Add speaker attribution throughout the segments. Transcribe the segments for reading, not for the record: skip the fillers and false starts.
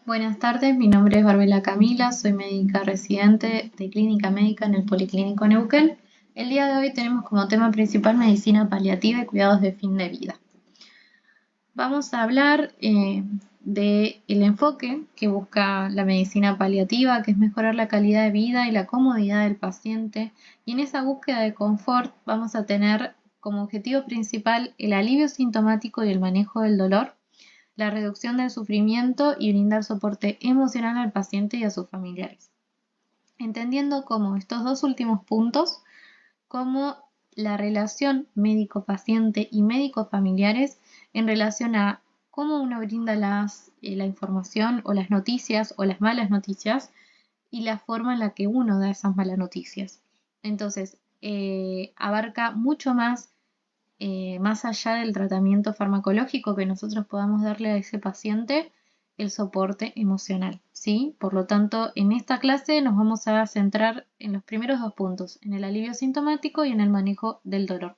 Speaker 1: Buenas tardes, mi nombre es Barbela Camila, soy médica residente de Clínica Médica en el Policlínico Neuquén. El día de hoy tenemos como tema principal medicina paliativa y cuidados de fin de vida. Vamos a hablar del enfoque que busca la medicina paliativa, que es mejorar la calidad de vida y la comodidad del paciente. Y en esa búsqueda de confort vamos a tener como objetivo principal el alivio sintomático y el manejo del dolor, la reducción del sufrimiento y brindar soporte emocional al paciente y a sus familiares. Entendiendo como estos dos últimos puntos, como la relación médico-paciente y médico-familiares en relación a cómo uno brinda la información o las noticias o las malas noticias y la forma en la que uno da esas malas noticias. Entonces, abarca mucho más allá del tratamiento farmacológico que nosotros podamos darle a ese paciente, el soporte emocional, ¿sí? Por lo tanto, en esta clase nos vamos a centrar en los primeros dos puntos, en el alivio sintomático y en el manejo del dolor.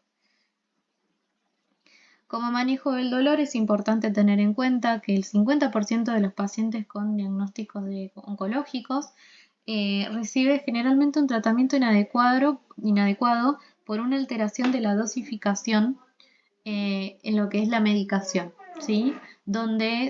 Speaker 1: Como manejo del dolor es importante tener en cuenta que el 50% de los pacientes con diagnósticos oncológicos recibe generalmente un tratamiento inadecuado por una alteración de la dosificación en lo que es la medicación, ¿sí? Donde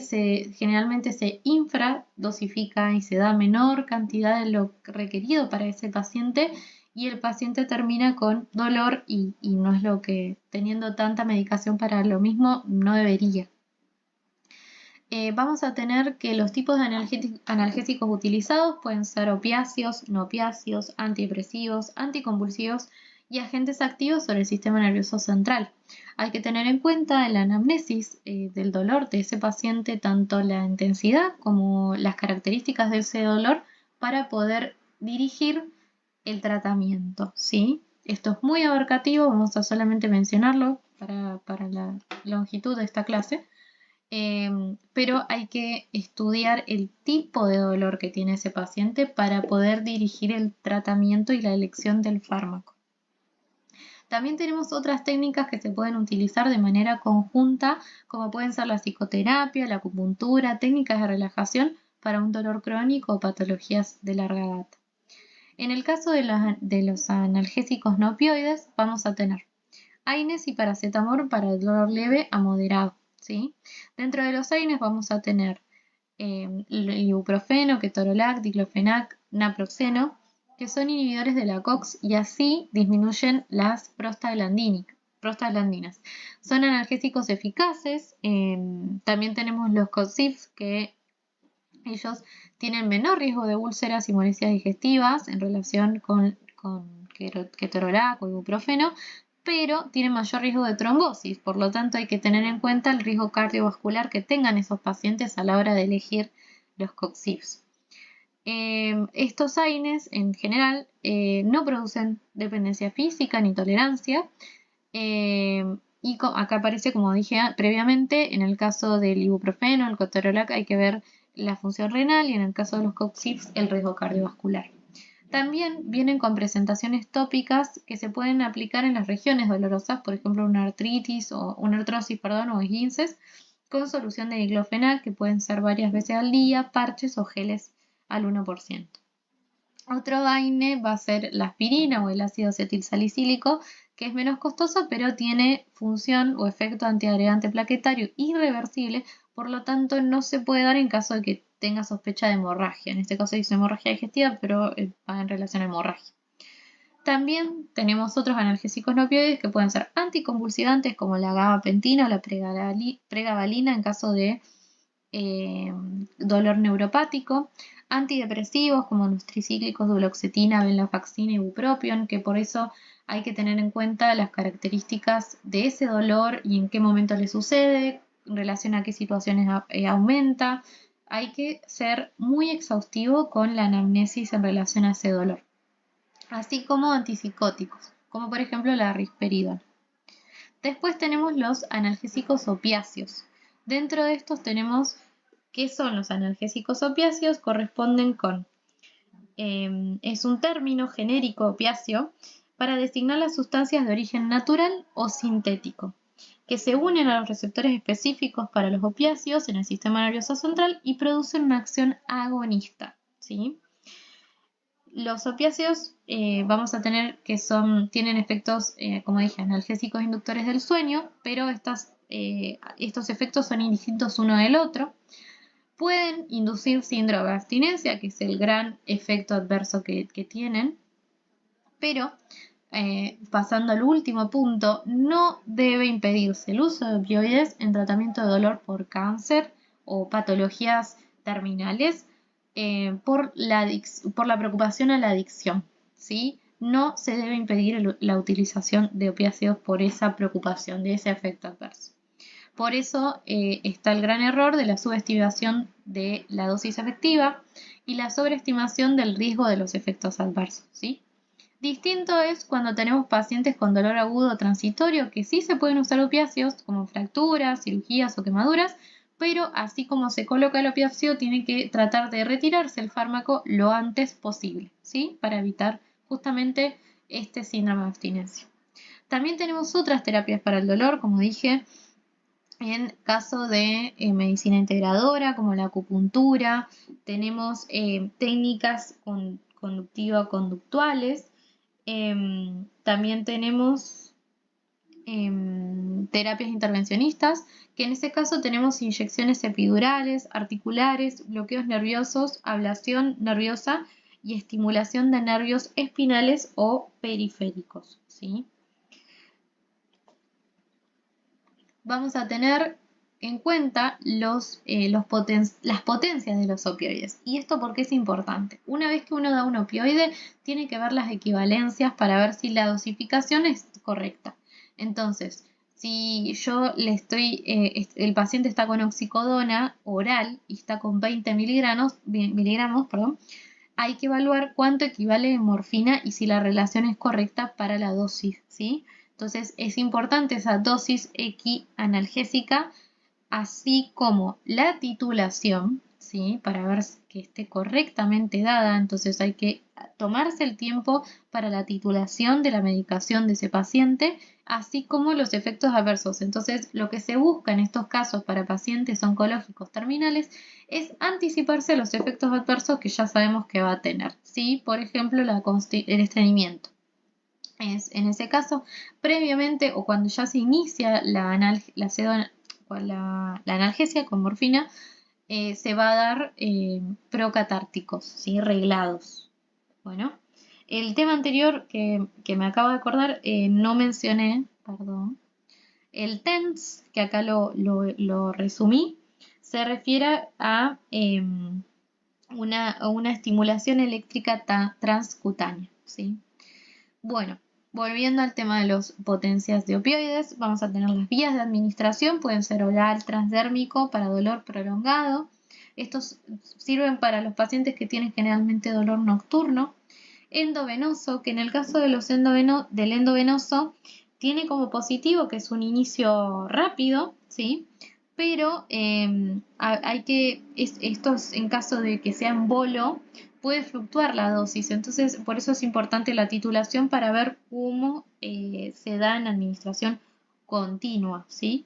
Speaker 1: generalmente se infradosifica y se da menor cantidad de lo requerido para ese paciente y el paciente termina con dolor y no es lo que, teniendo tanta medicación para lo mismo, no debería. Vamos a tener que los tipos de analgésicos utilizados pueden ser opiáceos, no opiáceos, antidepresivos, anticonvulsivos y agentes activos sobre el sistema nervioso central. Hay que tener en cuenta en la anamnesis del dolor de ese paciente tanto la intensidad como las características de ese dolor para poder dirigir el tratamiento, ¿sí? Esto es muy abarcativo, vamos a solamente mencionarlo para la longitud de esta clase. Pero hay que estudiar el tipo de dolor que tiene ese paciente para poder dirigir el tratamiento y la elección del fármaco. También tenemos otras técnicas que se pueden utilizar de manera conjunta, como pueden ser la psicoterapia, la acupuntura, técnicas de relajación para un dolor crónico o patologías de larga data. En el caso de los analgésicos no opioides, vamos a tener AINES y paracetamol para el dolor leve a moderado, ¿sí? Dentro de los AINES vamos a tener el ibuprofeno, ketorolac, diclofenac, naproxeno, que son inhibidores de la COX y así disminuyen las prostaglandinas. Son analgésicos eficaces. También tenemos los COXIFs, que ellos tienen menor riesgo de úlceras y molestias digestivas en relación con ketorolac o ibuprofeno, pero tienen mayor riesgo de trombosis. Por lo tanto, hay que tener en cuenta el riesgo cardiovascular que tengan esos pacientes a la hora de elegir los COXIFs. Estos AINES en general no producen dependencia física ni tolerancia. Y acá aparece, como dije previamente, en el caso del ibuprofeno, el ketorolac, hay que ver la función renal y en el caso de los COXIFs el riesgo cardiovascular. También vienen con presentaciones tópicas que se pueden aplicar en las regiones dolorosas, por ejemplo una artrosis o esguinces, con solución de diclofenac que pueden ser varias veces al día, parches o geles al 1%. Otro AINE va a ser la aspirina o el ácido acetilsalicílico, que es menos costoso, pero tiene función o efecto antiagregante plaquetario irreversible, por lo tanto no se puede dar en caso de que tenga sospecha de hemorragia. En este caso dice hemorragia digestiva, pero va en relación a hemorragia. También tenemos otros analgésicos no opioides que pueden ser anticonvulsivantes como la gabapentina o la pregabalina en caso de dolor neuropático, antidepresivos como los tricíclicos duloxetina, venlafaxina y bupropion, que por eso hay que tener en cuenta las características de ese dolor y en qué momento le sucede, en relación a qué situaciones aumenta. Hay que ser muy exhaustivo con la anamnesis en relación a ese dolor, así como antipsicóticos, como por ejemplo la risperidona. Después tenemos los analgésicos opiáceos. Dentro de estos tenemos qué son los analgésicos opiáceos, corresponden con, es un término genérico opiáceo para designar las sustancias de origen natural o sintético. que se unen a los receptores específicos para los opiáceos en el sistema nervioso central y producen una acción agonista, ¿sí? Los opiáceos vamos a tener que tienen efectos, como dije, analgésicos inductores del sueño, pero estos efectos son indistintos uno del otro. Pueden inducir síndrome de abstinencia, que es el gran efecto adverso que tienen, pero pasando al último punto, no debe impedirse el uso de opioides en tratamiento de dolor por cáncer o patologías terminales por la preocupación a la adicción, ¿sí? No se debe impedir la utilización de opiáceos por esa preocupación, de ese efecto adverso. Por eso está el gran error de la subestimación de la dosis efectiva y la sobreestimación del riesgo de los efectos adversos, ¿sí? Distinto es cuando tenemos pacientes con dolor agudo transitorio que sí se pueden usar opiáceos como fracturas, cirugías o quemaduras, pero así como se coloca el opiáceo tiene que tratar de retirarse el fármaco lo antes posible, ¿sí? Para evitar justamente este síndrome de abstinencia. También tenemos otras terapias para el dolor, como dije, en caso de medicina integradora, como la acupuntura, tenemos técnicas conductivo-conductuales, también tenemos terapias intervencionistas, que en ese caso tenemos inyecciones epidurales, articulares, bloqueos nerviosos, ablación nerviosa y estimulación de nervios espinales o periféricos, ¿sí? Vamos a tener en cuenta las potencias de los opioides. ¿Y esto por qué es importante? Una vez que uno da un opioide, tiene que ver las equivalencias para ver si la dosificación es correcta. Entonces, si yo el paciente está con oxicodona oral y está con 20 miligramos, hay que evaluar cuánto equivale en morfina y si la relación es correcta para la dosis, ¿sí? Entonces es importante esa dosis equianalgésica, así como la titulación, ¿sí? Para ver que esté correctamente dada. Entonces hay que tomarse el tiempo para la titulación de la medicación de ese paciente, así como los efectos adversos. Entonces lo que se busca en estos casos para pacientes oncológicos terminales es anticiparse a los efectos adversos que ya sabemos que va a tener, ¿sí? Por ejemplo, el estreñimiento. En ese caso, previamente o cuando ya se inicia la analgesia con morfina, se va a dar procatárticos, ¿sí? Reglados. Bueno, el tema anterior que me acabo de acordar, no mencioné, perdón, el TENS, que acá lo resumí, se refiere a una estimulación eléctrica transcutánea, ¿sí? Bueno, volviendo al tema de las potencias de opioides, vamos a tener las vías de administración, pueden ser oral, transdérmico, para dolor prolongado. Estos sirven para los pacientes que tienen generalmente dolor nocturno. Endovenoso, que en el caso de del endovenoso tiene como positivo que es un inicio rápido, ¿sí? Pero estos en caso de que sean bolo, puede fluctuar la dosis, entonces por eso es importante la titulación para ver cómo se da en administración continua, ¿sí?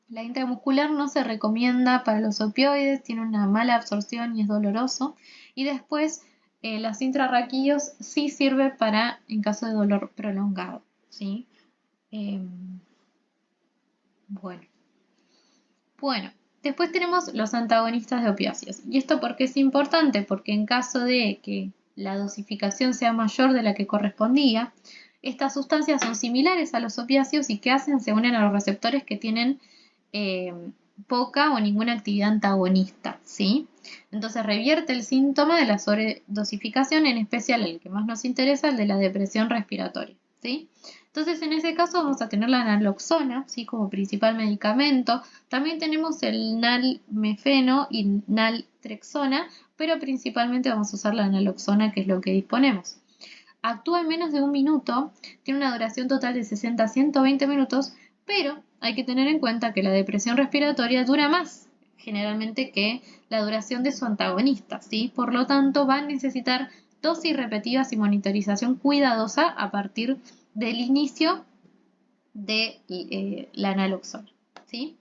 Speaker 1: La intramuscular no se recomienda para los opioides, tiene una mala absorción y es doloroso. Y después las intrarraquídeos sí sirve para en caso de dolor prolongado, ¿sí? Bueno. Bueno, después tenemos los antagonistas de opiáceos. ¿Y esto por qué es importante? Porque en caso de que la dosificación sea mayor de la que correspondía, estas sustancias son similares a los opiáceos y ¿qué hacen? Se unen a los receptores que tienen poca o ninguna actividad antagonista, ¿sí? Entonces revierte el síntoma de la sobredosificación, en especial el que más nos interesa, el de la depresión respiratoria, ¿sí? Entonces en ese caso vamos a tener la naloxona, ¿sí? Como principal medicamento. También tenemos el nalmefeno y naltrexona, pero principalmente vamos a usar la naloxona, que es lo que disponemos. Actúa en menos de un minuto, tiene una duración total de 60 a 120 minutos, pero hay que tener en cuenta que la depresión respiratoria dura más generalmente que la duración de su antagonista, ¿sí? Por lo tanto, va a necesitar dosis repetidas y monitorización cuidadosa a partir del inicio de la naloxona, ¿sí?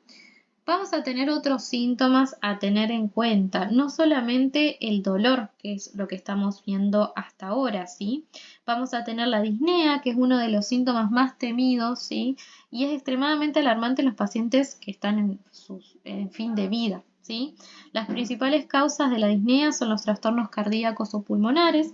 Speaker 1: Vamos a tener otros síntomas a tener en cuenta, no solamente el dolor, que es lo que estamos viendo hasta ahora, ¿sí? Vamos a tener la disnea, que es uno de los síntomas más temidos, ¿sí? Y es extremadamente alarmante en los pacientes que están en fin de vida, ¿sí? Las principales causas de la disnea son los trastornos cardíacos o pulmonares.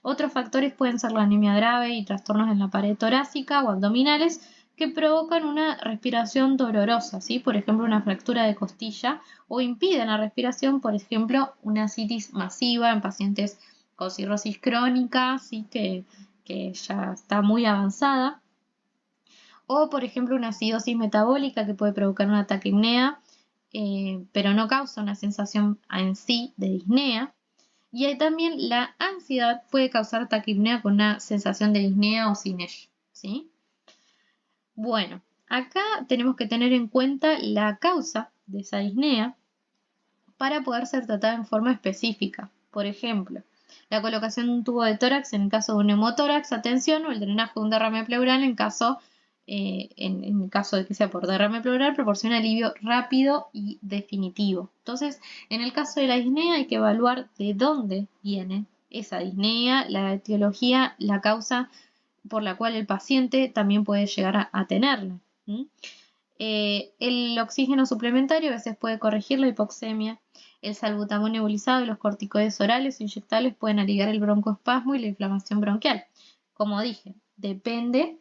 Speaker 1: Otros factores pueden ser la anemia grave y trastornos en la pared torácica o abdominales, que provocan una respiración dolorosa, ¿sí? Por ejemplo, una fractura de costilla, o impiden la respiración, por ejemplo, una ascitis masiva en pacientes con cirrosis crónica, ¿sí? que ya está muy avanzada, o por ejemplo una acidosis metabólica que puede provocar una taquipnea, pero no causa una sensación en sí de disnea. Y hay también la ansiedad puede causar taquipnea con una sensación de disnea o sin ella, ¿sí? Bueno, acá tenemos que tener en cuenta la causa de esa disnea para poder ser tratada en forma específica. Por ejemplo, la colocación de un tubo de tórax en el caso de un neumotórax, atención, o el drenaje de un derrame pleural en caso de que sea por derrame pleural, proporciona alivio rápido y definitivo. Entonces, en el caso de la disnea hay que evaluar de dónde viene esa disnea, la etiología, la causa por la cual el paciente también puede llegar a tenerla. El oxígeno suplementario a veces puede corregir la hipoxemia. El salbutamol nebulizado y los corticoides orales o inyectables pueden aliviar el broncoespasmo y la inflamación bronquial. Como dije, depende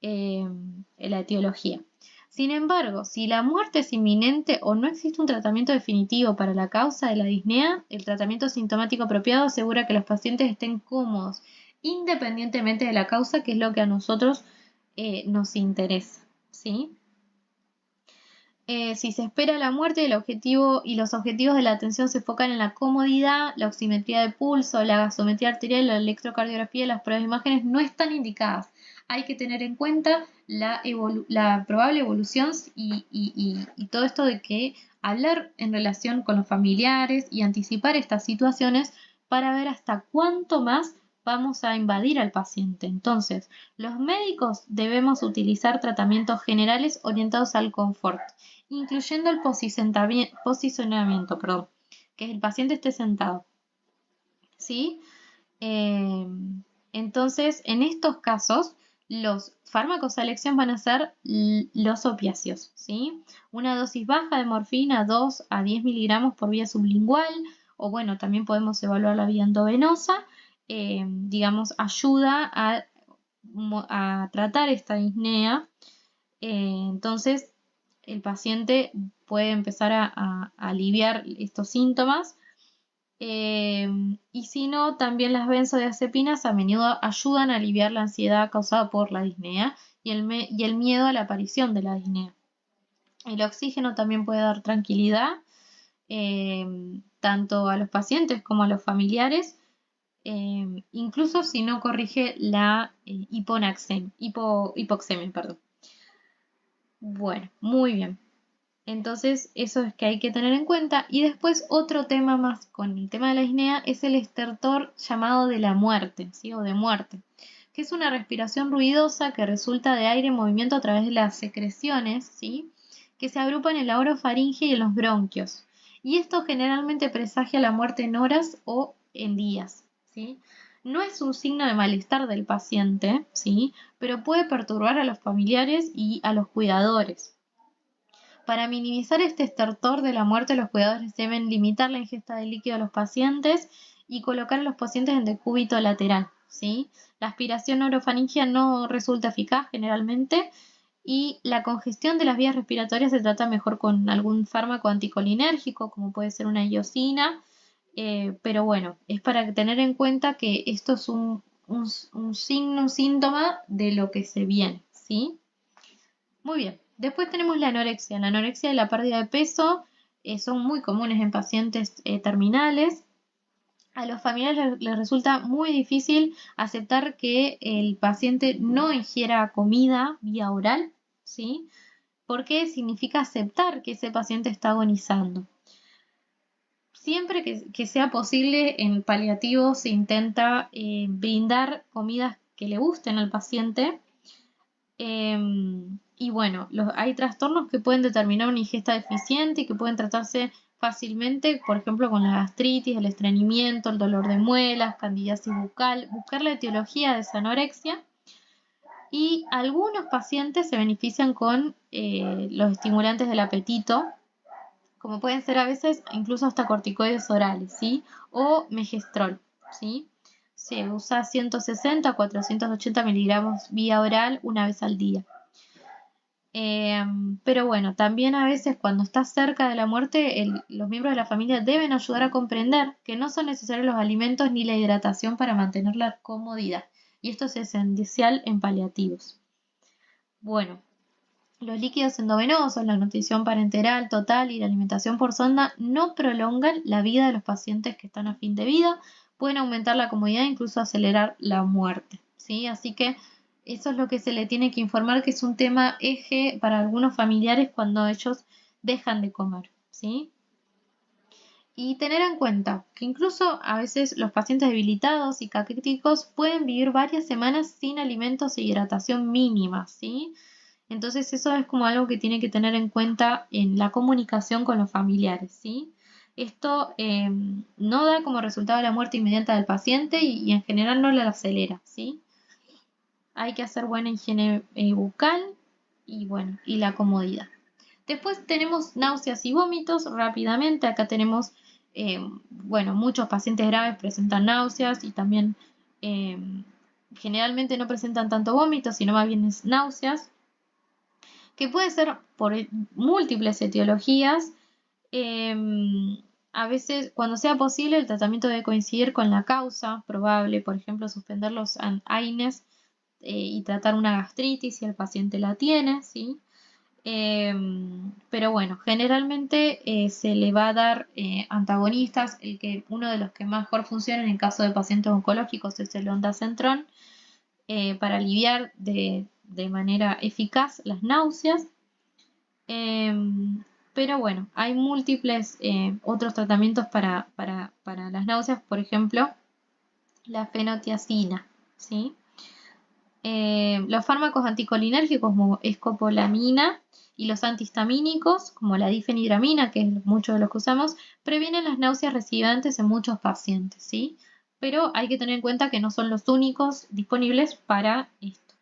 Speaker 1: de la etiología. Sin embargo, si la muerte es inminente o no existe un tratamiento definitivo para la causa de la disnea, el tratamiento sintomático apropiado asegura que los pacientes estén cómodos, independientemente de la causa, que es lo que a nosotros nos interesa, ¿sí? Si se espera la muerte, el objetivo y los objetivos de la atención se enfocan en la comodidad, la oximetría de pulso, la gasometría arterial, la electrocardiografía y las pruebas de imágenes no están indicadas. Hay que tener en cuenta la probable evolución y todo esto de que hablar en relación con los familiares y anticipar estas situaciones para ver hasta cuánto más vamos a invadir al paciente. Entonces, los médicos debemos utilizar tratamientos generales orientados al confort, incluyendo el posicionamiento, que el paciente esté sentado, ¿sí? Entonces, en estos casos, los fármacos a elección van a ser los opiáceos, ¿sí? Una dosis baja de morfina, 2 a 10 miligramos por vía sublingual, o bueno, también podemos evaluar la vía endovenosa, digamos, ayuda a tratar esta disnea. Entonces, el paciente puede empezar a aliviar estos síntomas. Y si no, también las benzodiazepinas a menudo ayudan a aliviar la ansiedad causada por la disnea y el miedo a la aparición de la disnea. El oxígeno también puede dar tranquilidad, tanto a los pacientes como a los familiares, incluso si no corrige la hipoxemia, perdón. Bueno, muy bien. Entonces, eso es que hay que tener en cuenta. Y después otro tema más con el tema de la disnea es el estertor llamado de la muerte, ¿sí? O de muerte, que es una respiración ruidosa que resulta de aire en movimiento a través de las secreciones, ¿sí? Que se agrupan en la orofaringe y en los bronquios. Y esto generalmente presagia la muerte en horas o en días, ¿sí? No es un signo de malestar del paciente, ¿sí? Pero puede perturbar a los familiares y a los cuidadores. Para minimizar este estertor de la muerte, los cuidadores deben limitar la ingesta de líquido a los pacientes y colocar a los pacientes en decúbito lateral, ¿sí? La aspiración orofaringea no resulta eficaz generalmente y la congestión de las vías respiratorias se trata mejor con algún fármaco anticolinérgico, como puede ser una iosina, pero bueno, es para tener en cuenta que esto es un signo, un síntoma de lo que se viene, ¿sí? Muy bien. Después tenemos la anorexia. La anorexia y la pérdida de peso son muy comunes en pacientes terminales. A los familiares les resulta muy difícil aceptar que el paciente no ingiera comida vía oral, ¿sí? Porque significa aceptar que ese paciente está agonizando. Siempre que sea posible, en paliativos se intenta brindar comidas que le gusten al paciente. Y bueno, hay trastornos que pueden determinar una ingesta deficiente y que pueden tratarse fácilmente, por ejemplo, con la gastritis, el estreñimiento, el dolor de muelas, candidiasis bucal, buscar la etiología de esa anorexia. Y algunos pacientes se benefician con los estimulantes del apetito, como pueden ser a veces incluso hasta corticoides orales, ¿sí? O megestrol, ¿sí? Se usa 160 a 480 miligramos vía oral una vez al día. Pero bueno, también a veces cuando estás cerca de la muerte, los miembros de la familia deben ayudar a comprender que no son necesarios los alimentos ni la hidratación para mantener la comodidad. Y esto es esencial en paliativos. Bueno, los líquidos endovenosos, la nutrición parenteral total y la alimentación por sonda no prolongan la vida de los pacientes que están a fin de vida, pueden aumentar la comodidad e incluso acelerar la muerte, ¿sí? Así que eso es lo que se le tiene que informar, que es un tema eje para algunos familiares cuando ellos dejan de comer, ¿sí? Y tener en cuenta que incluso a veces los pacientes debilitados y caquéticos pueden vivir varias semanas sin alimentos e hidratación mínima, ¿sí? Entonces eso es como algo que tiene que tener en cuenta en la comunicación con los familiares, ¿sí? Esto no da como resultado la muerte inmediata del paciente y en general no la acelera, ¿sí? Hay que hacer buena higiene bucal y bueno, y la comodidad. Después tenemos náuseas y vómitos rápidamente. Acá tenemos, bueno, muchos pacientes graves presentan náuseas y también generalmente no presentan tanto vómitos, sino más bien es náuseas, que puede ser por múltiples etiologías. A veces, cuando sea posible, el tratamiento debe coincidir con la causa probable, por ejemplo, suspender los AINES y tratar una gastritis si el paciente la tiene, ¿sí? Pero bueno, generalmente se le va a dar antagonistas. Uno de los que mejor funcionan en caso de pacientes oncológicos es el ondansetron, para aliviar de manera eficaz las náuseas. Pero bueno, hay múltiples otros tratamientos para las náuseas, por ejemplo, la fenotiazina, ¿sí? Los fármacos anticolinérgicos como escopolamina y los antihistamínicos como la difenidramina, que es muchos de los que usamos, previenen las náuseas recipientes en muchos pacientes, ¿sí? Pero hay que tener en cuenta que no son los únicos disponibles para esto.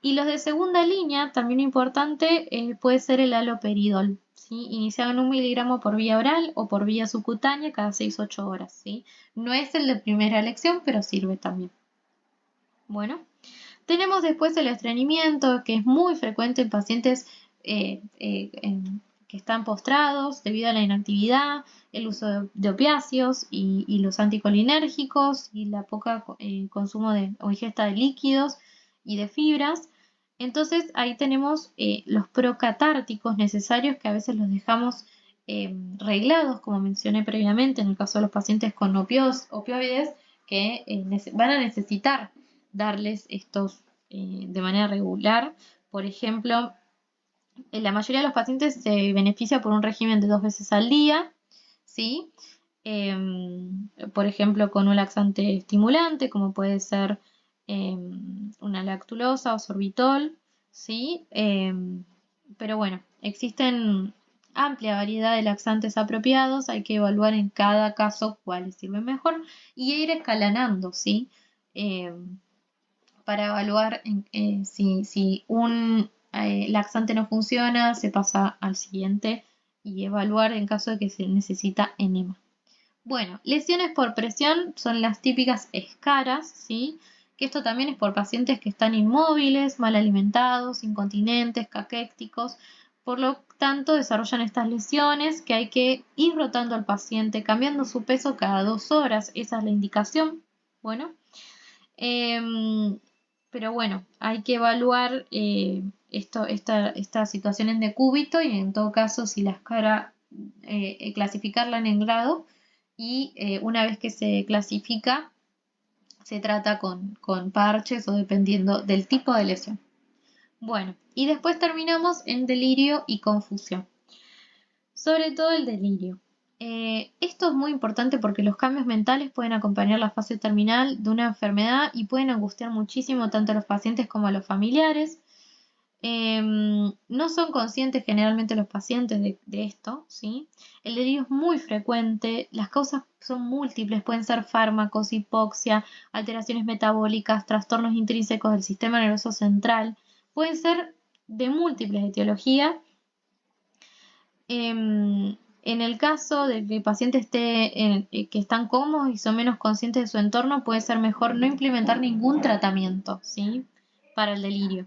Speaker 1: Y los de segunda línea, también importante, puede ser el haloperidol, ¿sí? Iniciado en 1 miligramo por vía oral o por vía subcutánea cada 6-8 horas, ¿sí? No es el de primera elección, pero sirve también. Bueno, tenemos después el estreñimiento, que es muy frecuente en pacientes que están postrados debido a la inactividad, el uso de opiáceos y los anticolinérgicos y la poca consumo o ingesta de líquidos y de fibras. Entonces ahí tenemos los procatárticos necesarios, que a veces los dejamos reglados, como mencioné previamente, en el caso de los pacientes con opioides, que van a necesitar darles estos de manera regular. Por ejemplo, la mayoría de los pacientes se beneficia por un régimen de 2 veces al día, ¿sí? Por ejemplo, con un laxante estimulante, como puede ser una lactulosa o sorbitol, ¿sí? Pero bueno, existen amplia variedad de laxantes apropiados, hay que evaluar en cada caso cuáles sirven mejor y ir escalonando, ¿sí? Para evaluar si un laxante no funciona, se pasa al siguiente y evaluar en caso de que se necesita enema. Bueno, lesiones por presión son las típicas escaras, ¿sí? Que esto también es por pacientes que están inmóviles, mal alimentados, incontinentes, caquéticos. Por lo tanto, desarrollan estas lesiones que hay que ir rotando al paciente, cambiando su peso cada 2 horas. Esa es la indicación. Bueno, pero bueno, hay que evaluar estas situaciones de cúbito y en todo caso, si la escara, clasificarla en grado y una vez que se clasifica, se trata con parches o dependiendo del tipo de lesión. Bueno, y después terminamos en delirio y confusión. Sobre todo el delirio. Esto es muy importante porque los cambios mentales pueden acompañar la fase terminal de una enfermedad y pueden angustiar muchísimo tanto a los pacientes como a los familiares. No son conscientes generalmente los pacientes de esto, ¿sí? El delirio es muy frecuente, las causas son múltiples, pueden ser fármacos, hipoxia, alteraciones metabólicas, trastornos intrínsecos del sistema nervioso central, pueden ser de múltiples etiologías. En el caso de que el paciente que están cómodos y son menos conscientes de su entorno, puede ser mejor no implementar ningún tratamiento, ¿sí? Para el delirio.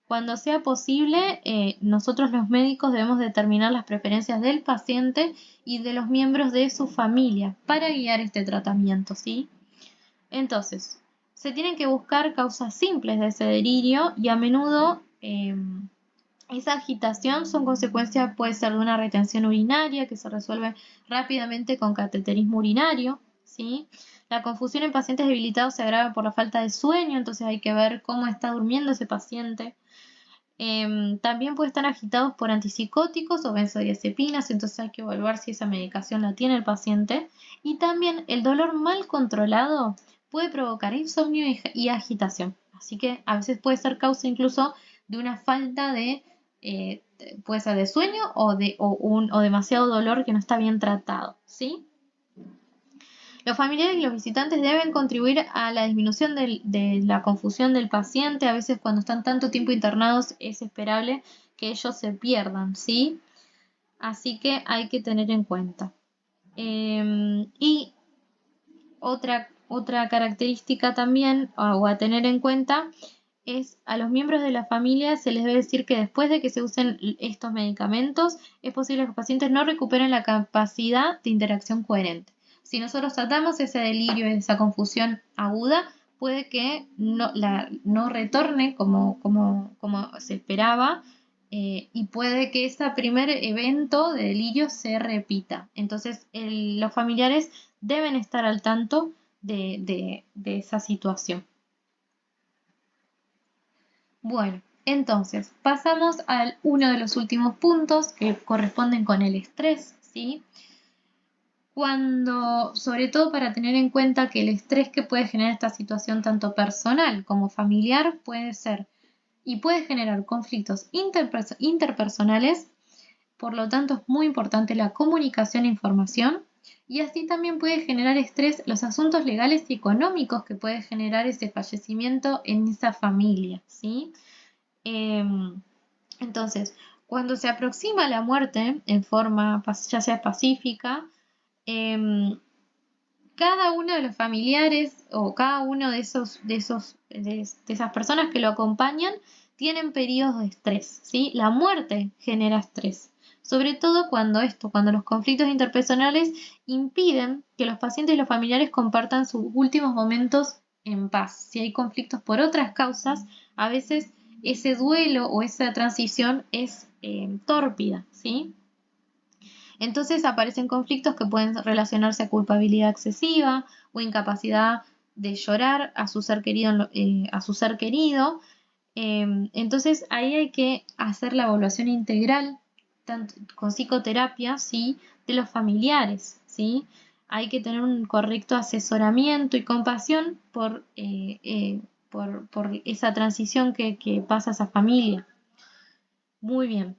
Speaker 1: Cuando sea posible, nosotros los médicos debemos determinar las preferencias del paciente y de los miembros de su familia para guiar este tratamiento, ¿sí? Entonces, se tienen que buscar causas simples de ese delirio y a menudo esa agitación son consecuencia, puede ser de una retención urinaria que se resuelve rápidamente con cateterismo urinario, ¿sí? La confusión en pacientes debilitados se agrava por la falta de sueño, entonces hay que ver cómo está durmiendo ese paciente. También puede estar agitados por antipsicóticos o benzodiazepinas, entonces hay que evaluar si esa medicación la tiene el paciente. Y también el dolor mal controlado puede provocar insomnio y agitación. Así que a veces puede ser causa incluso de una falta de, puede ser de sueño o demasiado dolor que no está bien tratado, ¿sí? Los familiares y los visitantes deben contribuir a la disminución de la confusión del paciente. A veces cuando están tanto tiempo internados es esperable que ellos se pierdan, ¿sí? Así que hay que tener en cuenta. Y otra característica también o a tener en cuenta es a los miembros de la familia se les debe decir que después de que se usen estos medicamentos es posible que los pacientes no recuperen la capacidad de interacción coherente. Si nosotros tratamos ese delirio, esa confusión aguda, puede que no retorne como se esperaba y puede que ese primer evento de delirio se repita. Entonces, los familiares deben estar al tanto de esa situación. Bueno, entonces pasamos a uno de los últimos puntos que corresponden con el estrés, ¿sí? Sobre todo para tener en cuenta que el estrés que puede generar esta situación tanto personal como familiar puede ser y puede generar conflictos interpersonales, por lo tanto es muy importante la comunicación e información y así también puede generar estrés los asuntos legales y económicos que puede generar ese fallecimiento en esa familia, ¿sí? Entonces, cuando se aproxima la muerte en forma ya sea pacífica, cada uno de los familiares o cada uno de esas personas que lo acompañan tienen periodos de estrés, ¿sí? La muerte genera estrés, sobre todo cuando los conflictos interpersonales impiden que los pacientes y los familiares compartan sus últimos momentos en paz. Si hay conflictos por otras causas, a veces ese duelo o esa transición es tórpida, ¿sí? Entonces aparecen conflictos que pueden relacionarse a culpabilidad excesiva o incapacidad de llorar a su ser querido. Entonces ahí hay que hacer la evaluación integral tanto con psicoterapia, ¿sí? De los familiares, ¿sí? Hay que tener un correcto asesoramiento y compasión por esa transición que pasa esa familia. Muy bien.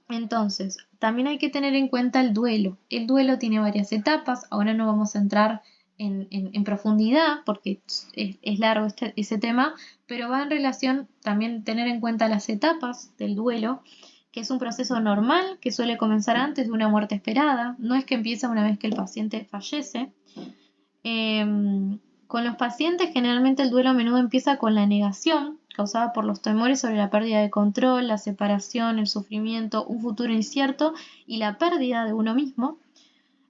Speaker 1: Entonces, también hay que tener en cuenta el duelo. El duelo tiene varias etapas. Ahora no vamos a entrar en profundidad porque es largo ese tema, pero va en relación también tener en cuenta las etapas del duelo, que es un proceso normal que suele comenzar antes de una muerte esperada. No es que empieza una vez que el paciente fallece. Con los pacientes generalmente el duelo a menudo empieza con la negación causada por los temores sobre la pérdida de control, la separación, el sufrimiento, un futuro incierto y la pérdida de uno mismo.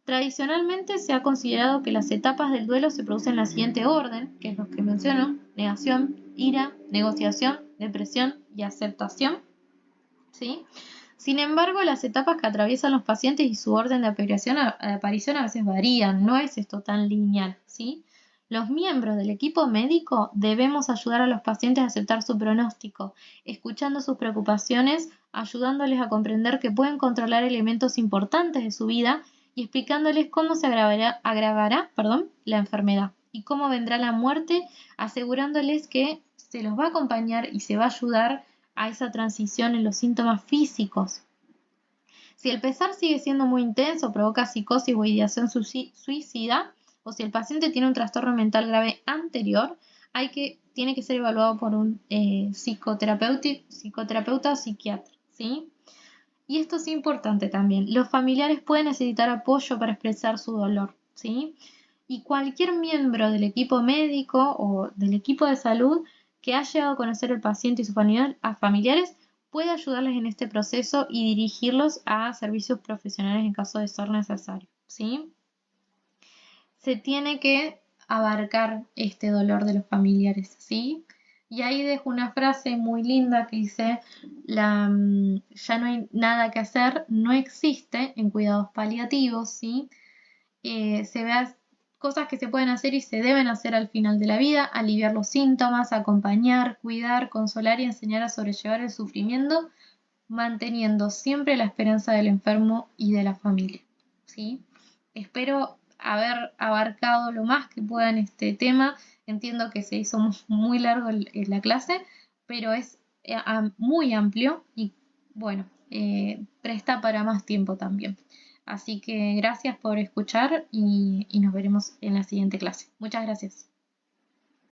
Speaker 1: Tradicionalmente se ha considerado que las etapas del duelo se producen en la siguiente orden, que es lo que menciono: negación, ira, negociación, depresión y aceptación, ¿sí? Sin embargo, las etapas que atraviesan los pacientes y su orden de aparición a veces varían, no es esto tan lineal, ¿sí? Los miembros del equipo médico debemos ayudar a los pacientes a aceptar su pronóstico, escuchando sus preocupaciones, ayudándoles a comprender que pueden controlar elementos importantes de su vida y explicándoles cómo se agravará la enfermedad y cómo vendrá la muerte, asegurándoles que se los va a acompañar y se va a ayudar a esa transición en los síntomas físicos. Si el pesar sigue siendo muy intenso, provoca psicosis o ideación suicida, o si el paciente tiene un trastorno mental grave anterior, tiene que ser evaluado por un psicoterapeuta o psiquiatra, ¿sí? Y esto es importante también. Los familiares pueden necesitar apoyo para expresar su dolor, ¿sí? Y cualquier miembro del equipo médico o del equipo de salud que haya llegado a conocer al paciente y sus familiares puede ayudarles en este proceso y dirigirlos a servicios profesionales en caso de ser necesario, ¿sí? Se tiene que abarcar este dolor de los familiares, ¿sí? Y ahí dejo una frase muy linda que dice, ya no hay nada que hacer, no existe en cuidados paliativos, ¿sí? Se vean cosas que se pueden hacer y se deben hacer al final de la vida, aliviar los síntomas, acompañar, cuidar, consolar y enseñar a sobrellevar el sufrimiento, manteniendo siempre la esperanza del enfermo y de la familia, ¿sí? Espero haber abarcado lo más que pueda en este tema. Entiendo que se hizo muy largo la clase, pero es muy amplio y bueno, presta para más tiempo también. Así que gracias por escuchar y nos veremos en la siguiente clase. Muchas gracias.